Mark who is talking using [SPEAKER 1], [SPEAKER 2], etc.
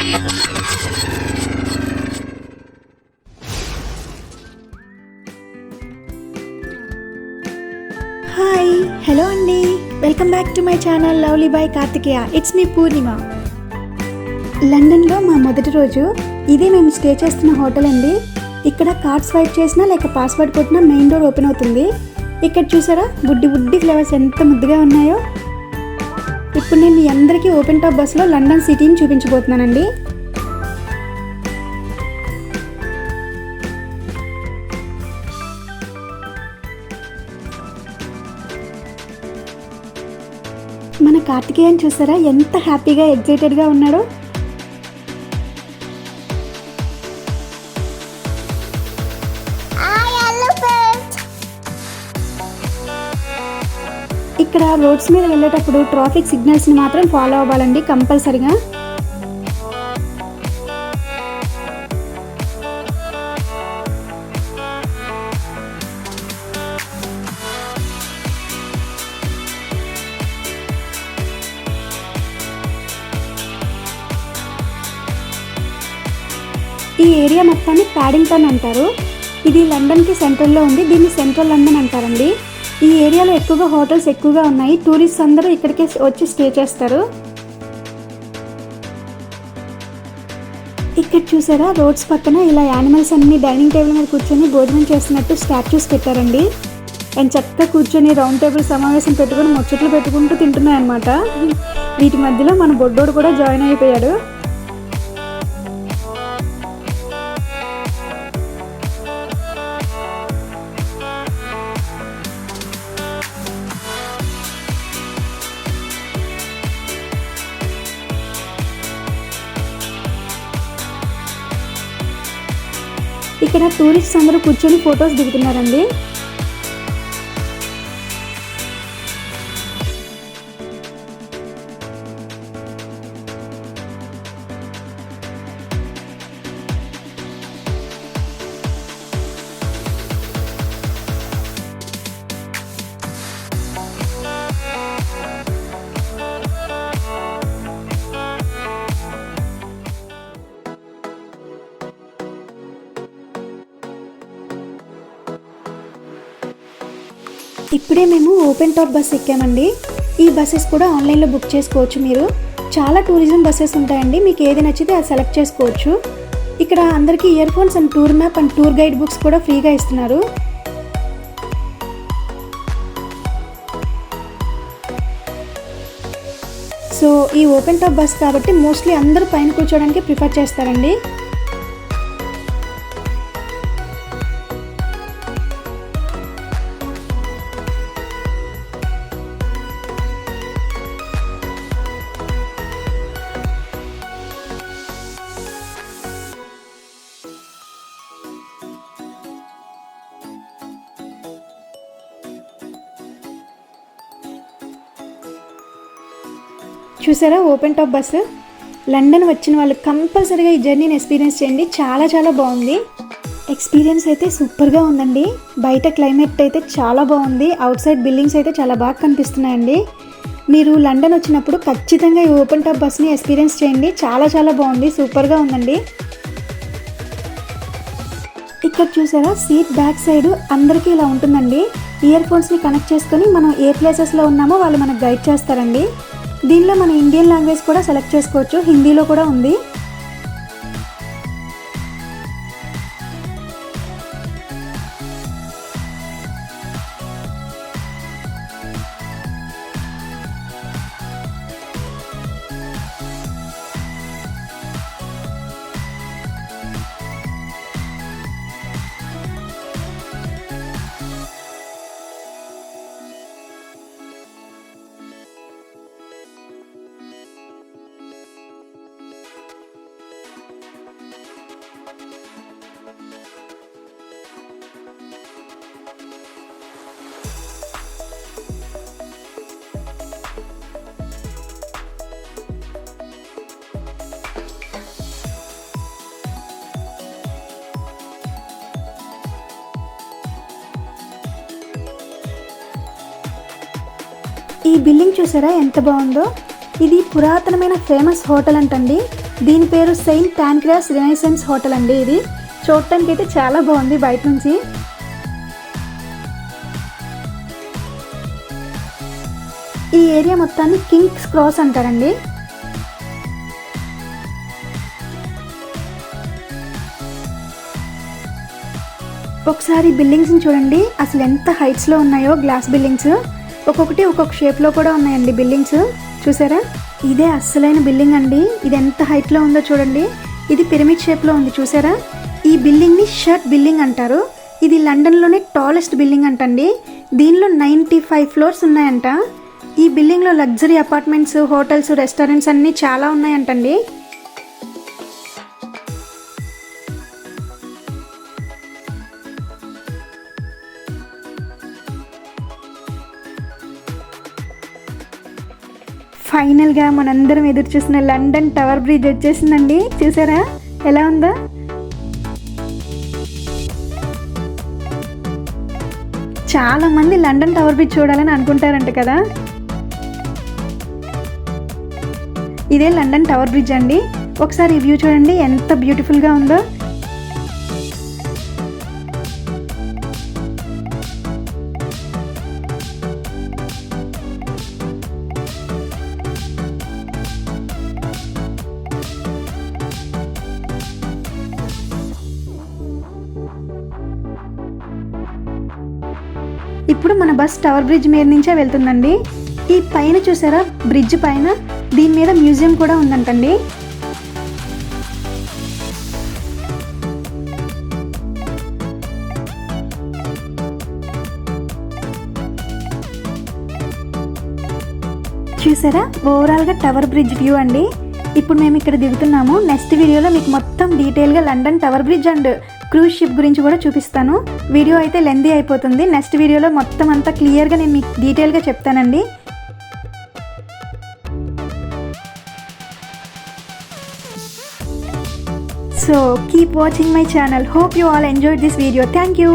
[SPEAKER 1] Hi hello అండి, welcome back to my channel lovely boy Karthikeya. It's me Purnima. లండన్లో మా మొదటి రోజు. ఇదే మేము స్టే చేస్తున్న హోటల్ అండి. ఇక్కడ కార్డ్ స్వైప్ చేసినా లేక పాస్వర్డ్ కొట్టినా మెయిన్ డోర్ ఓపెన్ అవుతుంది. ఇక్కడ చూసారా బుడ్డి బుడ్డి ఫ్లేవర్స్ ఎంత ముద్దుగా ఉన్నాయో. ఇప్పుడు నేను మీ అందరికీ ఓపెన్ టాప్ బస్సులో లండన్ సిటీని చూపించబోతున్నానండి. మన కార్తికేయన్ చూసారా ఎంత హ్యాపీగా ఎగ్జైటెడ్గా ఉన్నాడో. ఇక్కడ రోడ్స్ మీద వెళ్ళేటప్పుడు ట్రాఫిక్ సిగ్నల్స్ని మాత్రం ఫాలో అవ్వాలండి కంపల్సరిగా. ఈ ఏరియా మొత్తాన్ని ప్యాడింగ్టన్ అంటారు. ఇది లండన్కి సెంట్రల్లో ఉంది. దీన్ని సెంట్రల్ లండన్ అంటారండి. ఈ ఏరియాలో ఎక్కువగా హోటల్స్ ఎక్కువగా ఉన్నాయి. టూరిస్ట్ అందరూ ఇక్కడికే వచ్చి స్టే చేస్తారు. ఇక్కడ చూసారా రోడ్స్ పక్కన ఇలా యానిమల్స్ అన్ని డైనింగ్ టేబుల్ మీద కూర్చొని భోజనం చేస్తున్నట్టు స్టాచ్యూస్ పెట్టారండి. అండ్ చక్కగా కూర్చొని రౌండ్ టేబుల్ సమావేశం పెట్టుకొని ముచ్చట్లు పెట్టుకుంటూ తింటున్నాయి అన్నమాట. వీటి మధ్యలో మన బొడ్డోడు కూడా జాయిన్ అయిపోయాడు. ఇక్కడ టూరిస్ట్స్ అందరూ కూర్చొని ఫొటోస్ దిగుతున్నారండి. ఇప్పుడే మేము ఓపెన్ టాప్ బస్ ఎక్కామండి. ఈ బస్సెస్ కూడా ఆన్లైన్లో బుక్ చేసుకోవచ్చు. మీరు చాలా టూరిజం బస్సెస్ ఉంటాయండి. మీకు ఏది నచ్చితే అది సెలెక్ట్ చేసుకోవచ్చు. ఇక్కడ అందరికీ ear phones and tour map and tour guide books కూడా ఫ్రీగా ఇస్తున్నారు. సో ఈ ఓపెన్ టాప్ బస్ కాబట్టి మోస్ట్లీ అందరూ పైన కూర్చోడానికి ప్రిఫర్ చేస్తారండి. చూసారా ఓపెన్ టాప్ బస్సు. లండన్ వచ్చిన వాళ్ళు కంపల్సరీగా ఈ జర్నీని ఎక్స్పీరియన్స్ చేయండి. చాలా చాలా బాగుంది. ఎక్స్పీరియన్స్ అయితే సూపర్గా ఉందండి. బయట క్లైమేట్ అయితే చాలా బాగుంది. అవుట్ సైడ్ బిల్డింగ్స్ అయితే చాలా బాగా కనిపిస్తున్నాయండి. మీరు లండన్ వచ్చినప్పుడు ఖచ్చితంగా ఈ ఓపెన్ టాప్ బస్ని ఎక్స్పీరియన్స్ చేయండి. చాలా చాలా బాగుంది, సూపర్గా ఉందండి. ఇక్కడ చూసారా సీట్ బ్యాక్ సైడ్ అందరికీ ఇలా ఉంటుందండి. ఇయర్ ఫోన్స్ని కనెక్ట్ చేసుకొని మనం ఏ ప్లేసెస్లో ఉన్నామో వాళ్ళు మనకు గైడ్ చేస్తారండి. దీనిలో మన ఇండియన్ లాంగ్వేజ్ కూడా సెలెక్ట్ చేసుకోవచ్చు. హిందీలో కూడా ఉంది. ఈ బిల్డింగ్ చూసారా ఎంత బాగుందో. ఇది పురాతనమైన ఫేమస్ హోటల్ అంటండి. దీని పేరు సెయింట్ పాన్క్రియాస్ రెనైసెన్స్ హోటల్ అండి. ఇది చూడటానికి అయితే చాలా బాగుంది బయట నుంచి. ఈ ఏరియా మొత్తాన్ని కింగ్స్ క్రాస్ అంటారండి. ఒకసారి బిల్డింగ్స్ని చూడండి, అసలు ఎంత హైట్స్లో ఉన్నాయో. గ్లాస్ బిల్డింగ్స్ ఒక్కొక్కటి ఒక్కొక్క షేప్లో కూడా ఉన్నాయండి బిల్డింగ్స్. చూసారా, ఇదే అస్సలైన బిల్డింగ్ అండి. ఇది ఎంత హైట్లో ఉందో చూడండి. ఇది పిరమిడ్ షేప్లో ఉంది చూసారా. ఈ బిల్డింగ్ని షర్ట్ బిల్డింగ్ అంటారు. ఇది లండన్లోనే టాలెస్ట్ బిల్డింగ్ అంటండి. దీనిలో 95 ఫ్లోర్స్ ఉన్నాయంట. ఈ బిల్డింగ్లో లగ్జరీ అపార్ట్మెంట్స్, హోటల్స్, రెస్టారెంట్స్ అన్నీ చాలా ఉన్నాయంటండి. ఫైనల్గా మనందరం ఎదురు చూసిన లండన్ టవర్ బ్రిడ్జ్ వచ్చేసిందండి. చూసారా ఎలా ఉందో. చాలా మంది లండన్ టవర్ బ్రిడ్జ్ చూడాలని అనుకుంటారంట కదా. ఇదే లండన్ టవర్ బ్రిడ్జ్ అండి. ఒకసారి ఈ వ్యూ చూడండి ఎంత బ్యూటిఫుల్గా ఉందో. ఇప్పుడు మన బస్ టవర్ బ్రిడ్జ్ మీద నుంచే వెళ్తుందండి. ఈ పైన చూసారా బ్రిడ్జ్ పైన, దీని మీద మ్యూజియం కూడా ఉందంటండి. చూసారా ఓవరాల్గా టవర్ బ్రిడ్జ్ వ్యూ అండి. ఇప్పుడు మేము ఇక్కడ దిగుతున్నాము. నెక్స్ట్ వీడియోలో మీకు మొత్తం డీటెయిల్గా London tower bridge and cruise ship గురించి కూడా చూపిస్తాను. వీడియో అయితే లెందీ అయిపోతుంది. నెక్స్ట్ వీడియోలో మొత్తం అంతా క్లియర్గా నేను మీకు డీటెయిల్గా చెప్తానండి. So keep watching my channel. Hope you all enjoyed this video. Thank you.